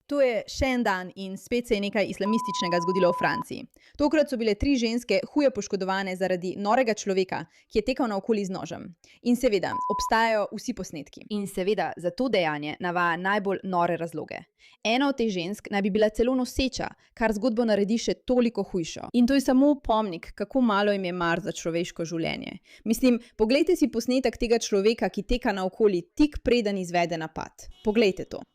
To je še en dan in spet se je nekaj islamističnega zgodilo v Franciji. Tokrat so bile 3 ženske huje poškodovane zaradi norega človeka, ki je tekal naokoli z nožem. In seveda, obstajajo vsi posnetki. In seveda, za to dejanje navaja najbolj nore razloge. Ena od teh žensk naj bi bila celo noseča, kar zgodbo naredi še toliko hujšo. In to je samo pomnik, kako malo jim je mar za človeško življenje. Mislim, poglejte si posnetek tega človeka, ki teka naokoli tik preden izvede napad. Poglejte to.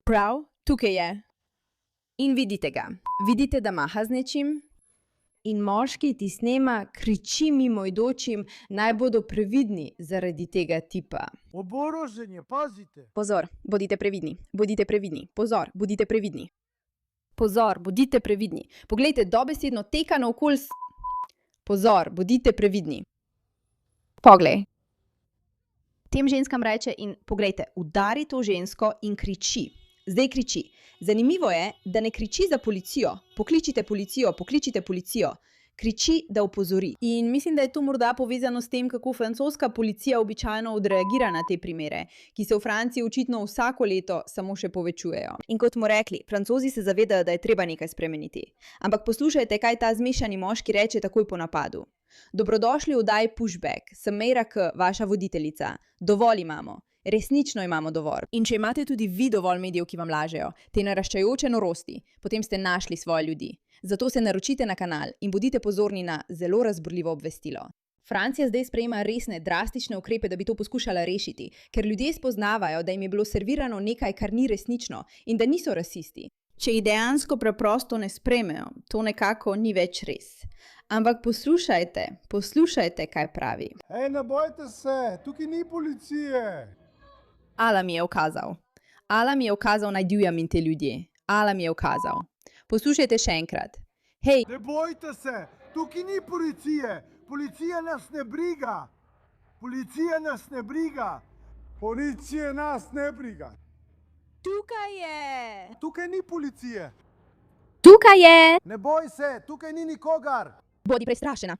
Prav, tukaj je. In vidite ga. Vidite, da maha z nečim? In moški ti snema, kriči mimoidočim, naj bodo previdni zaradi tega tipa. Oboroženje, pazite! Pozor, bodite previdni, bodite previdni. Pozor, bodite previdni. Pozor, bodite previdni. Poglejte, dobesedno teka naokoli s... Pozor, bodite previdni. Poglej. Tem ženskam reče in poglejte, udari to žensko in kriči. Zdaj kriči. Zanimivo je, da ne kriči za policijo. Pokličite policijo, pokličite policijo. Kriči, da opozori. In mislim, da je to morda povezano s tem, kako francoska policija običajno odreagira na te primere, ki se v Franciji očitno vsako leto samo še povečujejo. In kot smo rekli, Francozi se zavedajo, da je treba nekaj spremeniti. Ampak poslušajte, kaj ta zmešani moški reče takoj po napadu. Dobrodošli v oddaji Pushback, sem Meira K, vaša voditeljica. Dovolj imamo. Resnično imamo dovolj. In če imate tudi vi dovolj medijev, ki vam lažejo, te naraščajoče norosti, potem ste našli svoje ljudi. Zato se naročite na kanal in bodite pozorni na zelo razburljivo obvestilo. Francija zdaj sprejema resne, drastične ukrepe, da bi to poskušala rešiti, ker ljudje spoznavajo, da jim je bilo servirano nekaj, kar ni resnično in da niso rasisti. Če jih dejansko preprosto ne sprejmejo, to nekako ni več res. Ampak poslušajte, kaj pravi. Hej, ne bojte se, tukaj ni policije! Allah mi je ukazal. Allah mi je ukazal, naj divjam in te ljudje. Allah mi je ukazal. Poslušajte še enkrat. Hej! Ne bojte se, tukaj ni policije! Policija nas ne briga! Policija nas ne briga! Policija nas ne briga! Tukaj je! Tukaj ni policije! Tukaj je! Ne boj se, tukaj ni nikogar! Bodi prestrašena.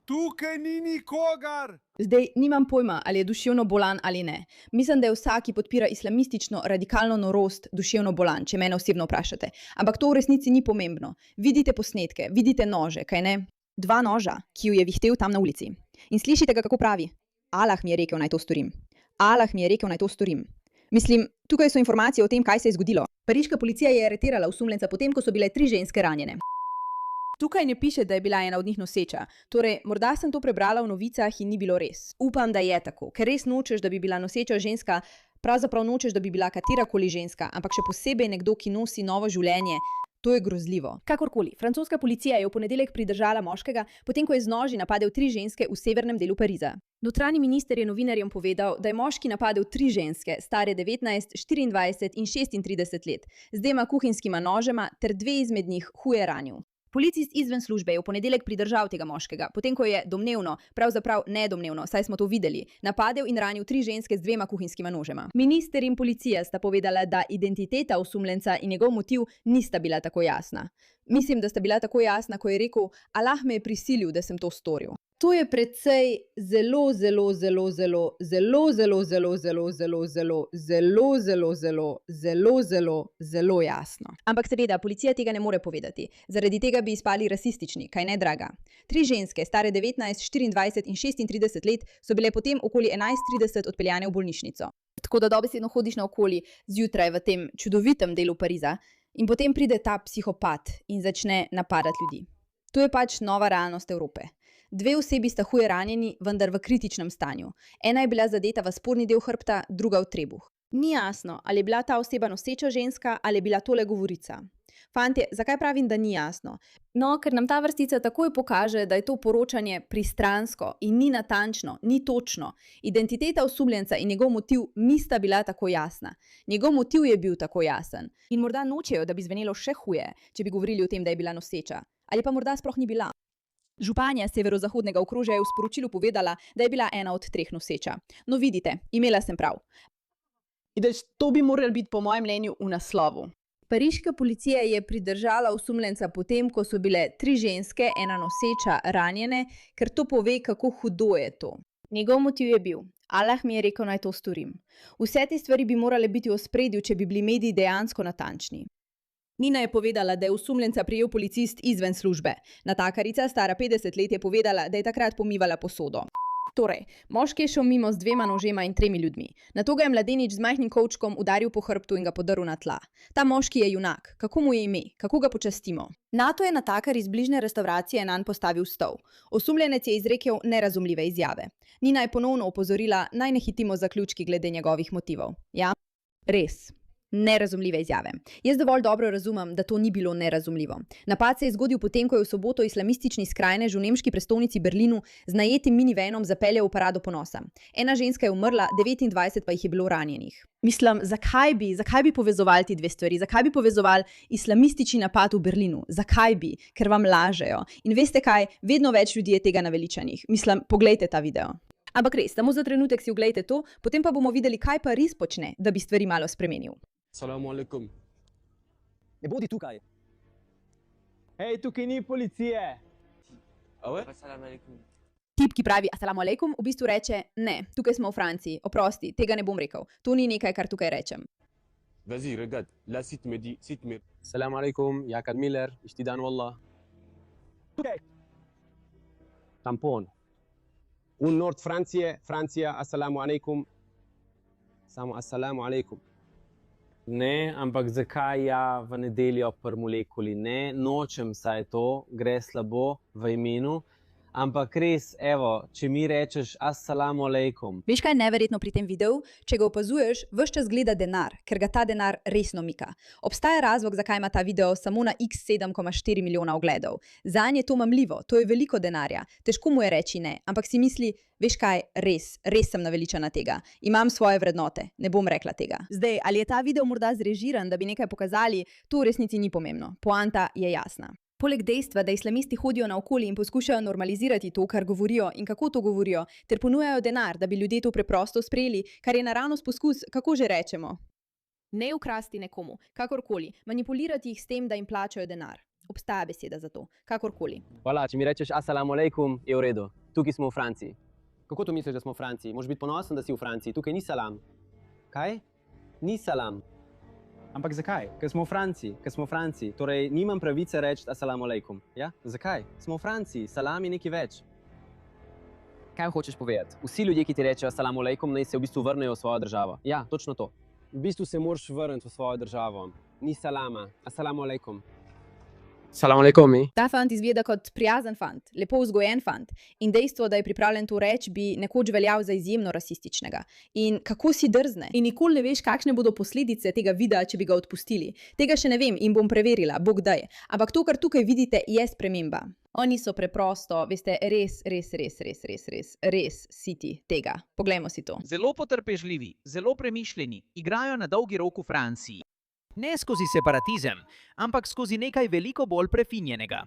Tukaj ni nikogar! Zdaj nimam pojma, ali je duševno bolan ali ne. Mislim, da je vsak, ki podpira islamistično radikalno norost, duševno bolan, če mene osebno vprašate. Ampak to v resnici ni pomembno. Vidite posnetke, vidite nože, kaj ne? 2 noža, ki ju je vihtel tam na ulici. In slišite ga, kako pravi. Allah mi je rekel, naj to storim. Allah mi je rekel, naj to storim. Mislim, tukaj so informacije o tem, kaj se je zgodilo. Pariška policija je aretirala osumljenca potem, ko so bile 3 ženske ranjene. Tukaj ne piše, da je bila ena od njih noseča. Torej, morda sem to prebrala v novicah in ni bilo res. Upam, da je tako, ker res nočeš, da bi bila noseča ženska, pravzaprav nočeš, da bi bila katerakoli ženska, ampak še posebej nekdo, ki nosi novo življenje. To je grozljivo. Kakorkoli, francoska policija je v ponedeljek pridržala moškega, potem ko je z noži napadel 3 ženske v severnem delu Pariza. Notranji minister je novinarjem povedal, da je moški napadel 3 ženske, stare 19, 24 in 36 let, z 2 kuhinjskima nožema ter 2 izmed njih huje ranil. Policist izven službe je v ponedeljek pridržal tega moškega, potem ko je domnevno, pravzaprav nedomnevno, saj smo to videli, napadel in ranil 3 ženske z 2 kuhinjskima nožema. Minister in policija sta povedala, da identiteta osumljenca in njegov motiv nista bila tako jasna. Mislim, da sta bila tako jasna, ko je rekel, Allah me je prisilil, da sem to storil. To je precej zelo jasno. Ampak seveda, policija tega ne more povedati. Zaradi tega bi izpali rasistični, kaj ne, draga? 3 ženske, stare 19, 24 in 36 let, so bile potem okoli 11:30 odpeljane v bolnišnico. Tako da dobesedno hodiš naokoli zjutraj v tem čudovitem delu Pariza in potem pride ta psihopat in začne napadati ljudi. To je pač nova realnost Evrope. 2 osebi sta huje ranjeni, vendar v kritičnem stanju. Ena je bila zadeta v spodnji del hrbta, druga v trebuh. Ni jasno, ali je bila ta oseba noseča ženska ali je bila tole govorica. Fantje, zakaj pravim, da ni jasno? No, ker nam ta vrstica takoj pokaže, da je to poročanje pristransko in ni natančno, ni točno. Identiteta osumljenca in njegov motiv nista bila tako jasna. Njegov motiv je bil tako jasen. In morda nočejo, da bi zvenelo še huje, če bi govorili o tem, da je bila noseča. Ali pa morda sploh ni bila. Županja severozahodnega okrožja je v sporočilu povedala, da je bila ena od 3 noseča. No vidite, imela sem prav. To bi moralo biti po mojem mnenju v naslovu. Pariška policija je pridržala osumljenca potem, ko so bile 3 ženske, ena noseča, ranjene, ker to pove, kako hudo je to. Njegov motiv je bil, Allah mi je rekel, naj to storim. Vse te stvari bi morale biti v ospredju, če bi bili mediji dejansko natančni. Nina je povedala, da je osumljenca prijel policist izven službe. Natakarica, stara 50 let, je povedala, da je takrat pomivala posodo. Torej, moški je šel mimo z 2 nožema in 3 ljudmi. Nato ga je mladenič z majhnim kovčkom udaril po hrbtu in ga podrl na tla. Ta moški je junak. Kako mu je ime? Kako ga počastimo? Nato je natakar iz bližnje restavracije nanj postavil stol. Osumljenec je izrekel nerazumljive izjave. Nina je ponovno opozorila, naj ne hitimo zaključki glede njegovih motivov. Ja, res. Nerazumljive izjave. Jaz dovolj dobro razumem, da to ni bilo nerazumljivo. Napad se je zgodil potem, ko je v soboto islamistični skrajnež v nemški prestolnici Berlinu z najetim minivanom zapeljal v parado ponosa. Ena ženska je umrla, 29 pa jih je bilo ranjenih. Mislim, zakaj bi povezovali ti dve stvari? Zakaj bi povezovali islamistični napad v Berlinu? Zakaj bi? Ker vam lažejo. In veste kaj? Vedno več ljudi je tega naveličanih. Mislim, poglejte ta video. Ampak res, samo za trenutek si oglejte to, potem pa bomo videli, kaj pa res počne, da bi stvari malo spremenil. Assalamu alaikum. Ne bodi tukaj. Hej, tukaj ni policije. Assalamu alaikum. Tip, ki pravi assalamu alaikum, v bistvu reče ne, tukaj smo v Franciji, oprosti, tega ne bom rekel. To ni nekaj, kar tukaj rečem. Vas-y, regarde, là, si tu me dis, si tu me... Assalamu alaikum, Jakad Miller, ishtidan wallah. Tukaj. Tampon. Un nord Francija, assalamu alaikum. Samo assalamu alaikum. Ne, ampak zakaj ja v nedeljo pri molekuli? Ne, nočem saj to, gre slabo v imenu. Ampak res, evo, če mi rečeš assalamu alaikum. Veš, kaj je neverjetno pri tem videu? Če ga opazuješ, ves čas gleda denar, ker ga ta denar resno mika. Obstaja razlog, zakaj ima ta video samo na x 7,4 milijona ogledov. Zanj je to mamljivo, to je veliko denarja. Težko mu je reči ne, ampak si misli, veš kaj, res sem naveličana tega. Imam svoje vrednote, ne bom rekla tega. Zdaj, ali je ta video morda zrežiran, da bi nekaj pokazali, to v resnici ni pomembno. Poanta je jasna. Poleg dejstva, da islamisti hodijo naokoli in poskušajo normalizirati to, kar govorijo in kako to govorijo, ter ponujajo denar, da bi ljudje to preprosto sprejeli, kar je naravnost poskus, kako že rečemo. Ne ukrasti nekomu, kakorkoli, manipulirati jih s tem, da jim plačajo denar. Obstaja beseda za to, kakorkoli. Hvala, če mi rečeš assalamu alaikum, je v redu. Tukaj smo v Franciji. Kako to misliš, da smo v Franciji? Moraš biti ponosen, da si v Franciji. Tukaj ni salam. Kaj? Ni salam. Ampak zakaj? Ker smo v Franciji. Torej, nimam pravice reči assalamu alaikum. Ja? Zakaj? Smo v Franciji, salam je nekaj več. Kaj hočeš povedati? Vsi ljudje, ki ti rečejo assalamu alaikum, naj se v bistvu vrnejo v svojo državo. Ja, točno to. V bistvu se moraš vrniti v svojo državo. Ni salama, assalamu alaikum. Salam alaikum. Ta fant izgleda kot prijazen fant, lepo vzgojen fant. In dejstvo, da je pripravljen to reči, bi nekoč veljal za izjemno rasističnega. In kako si drzne? In nikoli ne veš, kakšne bodo posledice tega videa, če bi ga odpustili. Tega še ne vem in bom preverila, bog daj. Ampak to, kar tukaj vidite, je sprememba. Oni so preprosto, veste, res siti tega. Poglejmo si to. Zelo potrpežljivi, zelo premišljeni, igrajo na dolgi rok v Franciji. Ne skozi separatizem, ampak skozi nekaj veliko bolj prefinjenega.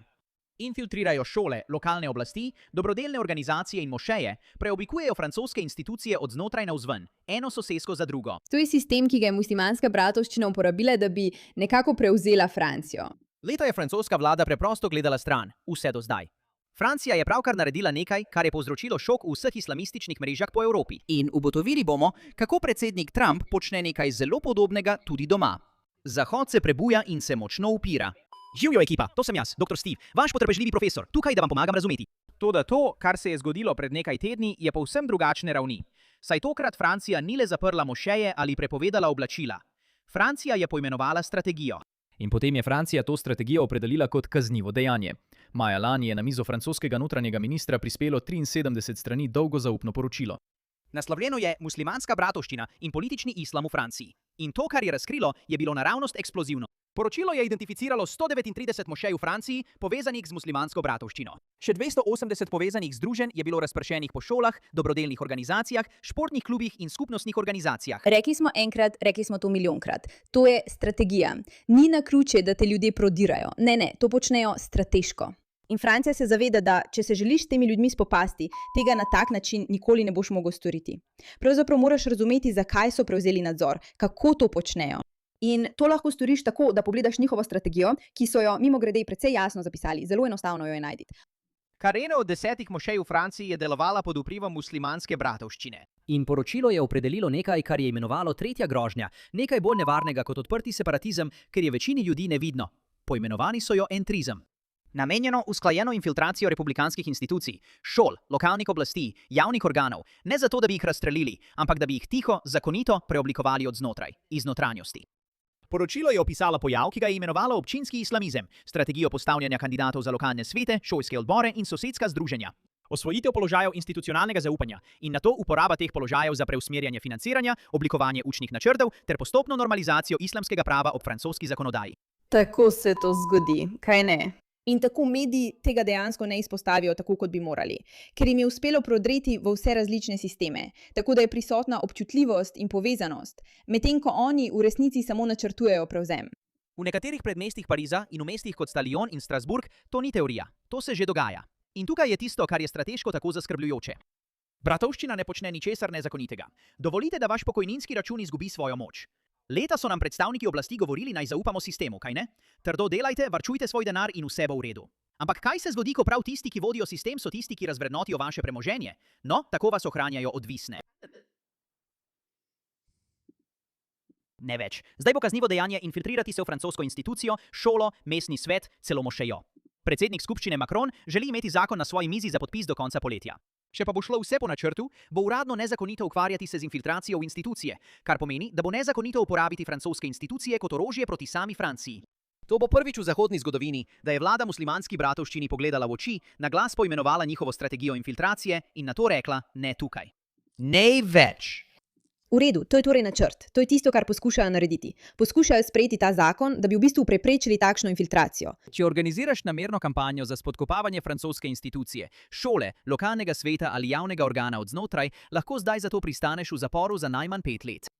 Infiltrirajo šole, lokalne oblasti, dobrodelne organizacije in mošeje, preoblikujejo francoske institucije od znotraj navzven, eno sosesko za drugo. To je sistem, ki ga je muslimanska bratovščina uporabila, da bi nekako prevzela Francijo. Leta je francoska vlada preprosto gledala stran, vse do zdaj. Francija je pravkar naredila nekaj, kar je povzročilo šok v vseh islamističnih mrežah po Evropi. In ugotovili bomo, kako predsednik Trump počne nekaj zelo podobnega tudi doma. Zahod se prebuja in se močno upira. Živjo ekipa, to sem jaz, dr. Steve, vaš potrpežljivi profesor, tukaj, da vam pomagam razumeti. Toda to, kar se je zgodilo pred nekaj tedni, je povsem drugačne ravni. Saj tokrat Francija ni le zaprla mošeje ali prepovedala oblačila. Francija je poimenovala strategijo. In potem je Francija to strategijo opredelila kot kaznivo dejanje. Maja lani je na mizo francoskega notranjega ministra prispelo 73 strani dolgo zaupno poročilo. Naslovljeno je Muslimanska bratovščina in politični islam v Franciji. In to, kar je razkrilo, je bilo naravnost eksplozivno. Poročilo je identificiralo 139 mošej v Franciji, povezanih z muslimansko bratovščino. Še 280 povezanih združenj je bilo razpršenih po šolah, dobrodelnih organizacijah, športnih klubih in skupnostnih organizacijah. Rekli smo enkrat, rekli smo to milijonkrat. To je strategija. Ni naključje, da te ljudje prodirajo. Ne, to počnejo strateško. In Francija se zaveda, da če se želiš s temi ljudmi spopasti, tega na tak način nikoli ne boš mogel storiti. Pravzaprav moraš razumeti, zakaj so prevzeli nadzor, kako to počnejo. In to lahko storiš tako, da pogledaš njihovo strategijo, ki so jo mimogrede precej jasno zapisali, zelo enostavno jo je najti. Kar ena od 10 mošej v Franciji je delovala pod vplivom muslimanske bratovščine. In poročilo je opredelilo nekaj, kar je imenovalo tretja grožnja, nekaj bolj nevarnega kot odprti separatizem, ker je večini ljudi nevidno. Poimenovani so jo entrizem. Namenjeno usklajeno infiltracijo republikanskih institucij, šol, lokalnih oblasti, javnih organov, ne zato, da bi jih razstrelili, ampak da bi jih tiho, zakonito preoblikovali od znotraj, iz notranjosti. Poročilo je opisalo pojav, ki ga je imenovalo občinski islamizem, strategijo postavljanja kandidatov za lokalne svete, šolske odbore in sosedska združenja. Osvojitev položajev institucionalnega zaupanja in nato uporaba teh položajev za preusmerjanje financiranja, oblikovanje učnih načrtov ter postopno normalizacijo islamskega prava ob francoski zakonodaji. Tako se to zgodi, kaj ne? In tako mediji tega dejansko ne izpostavijo tako, kot bi morali, ker jim je uspelo prodreti v vse različne sisteme, tako da je prisotna občutljivost in povezanost, medtem ko oni v resnici samo načrtujejo prevzem. V nekaterih predmestih Pariza in v mestih kot sta Lyon in Strasbourg to ni teorija, to se že dogaja. In tukaj je tisto, kar je strateško tako zaskrbljujoče. Bratovščina ne počne ničesar nezakonitega. Dovolite, da vaš pokojninski račun izgubi svojo moč. Leta so nam predstavniki oblasti govorili, naj zaupamo sistemu, kaj ne? Trdo delajte, varčujte svoj denar in vse bo v redu. Ampak kaj se zgodi, ko prav tisti, ki vodijo sistem, so tisti, ki razvrednotijo vaše premoženje? No, tako vas ohranjajo odvisne. Ne več. Zdaj bo kaznivo dejanje infiltrirati se v francosko institucijo, šolo, mestni svet, celo mošejo. Predsednik skupščine Macron želi imeti zakon na svoji mizi za podpis do konca poletja. Če pa bo šlo vse po načrtu, bo uradno nezakonito ukvarjati se z infiltracijo v institucije, kar pomeni, da bo nezakonito uporabiti francoske institucije kot orožje proti sami Franciji. To bo prvič v zahodni zgodovini, da je vlada muslimanski bratovščini pogledala v oči, na glas poimenovala njihovo strategijo infiltracije in na to rekla ne tukaj. Ne več. V redu, to je torej načrt. To je tisto, kar poskušajo narediti. Poskušajo sprejeti ta zakon, da bi v bistvu preprečili takšno infiltracijo. Če organiziraš namerno kampanjo za spodkopavanje francoske institucije, šole, lokalnega sveta ali javnega organa od znotraj, lahko zdaj za to pristaneš v zaporu za najmanj 5 let.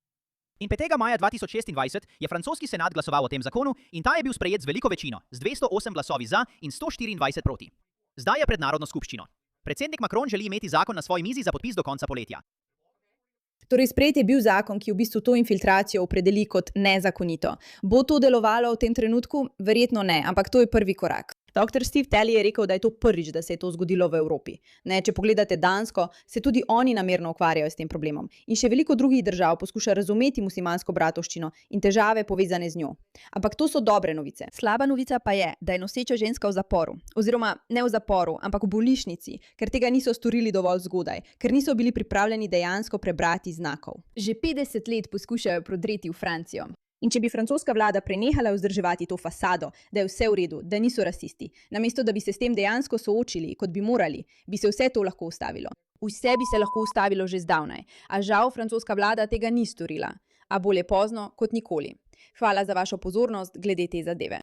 In 5. maja 2026 je francoski senat glasoval o tem zakonu in ta je bil sprejet z veliko večino, z 208 glasovi za in 124 proti. Zdaj je pred narodno skupščino. Predsednik Macron želi imeti zakon na svoji mizi za podpis do konca poletja. Torej, sprejet je bil zakon, ki v bistvu to infiltracijo opredeli kot nezakonito. Bo to delovalo v tem trenutku? Verjetno ne, ampak to je prvi korak. Dr. Steve Telly je rekel, da je to prvič, da se je to zgodilo v Evropi. Ne, če pogledate Dansko, se tudi oni namerno ukvarjajo s tem problemom. In še veliko drugih držav poskuša razumeti muslimansko bratovščino in težave povezane z njo. Ampak to so dobre novice. Slaba novica pa je, da je noseča ženska v zaporu. Oziroma ne v zaporu, ampak v bolnišnici, ker tega niso storili dovolj zgodaj, ker niso bili pripravljeni dejansko prebrati znakov. Že 50 let poskušajo prodreti v Francijo. In če bi francoska vlada prenehala vzdrževati to fasado, da je vse v redu, da niso rasisti, namesto da bi se s tem dejansko soočili, kot bi morali, bi se vse to lahko ustavilo. Vse bi se lahko ustavilo že zdavnaj, a žal francoska vlada tega ni storila. A bolje pozno kot nikoli. Hvala za vašo pozornost glede te zadeve.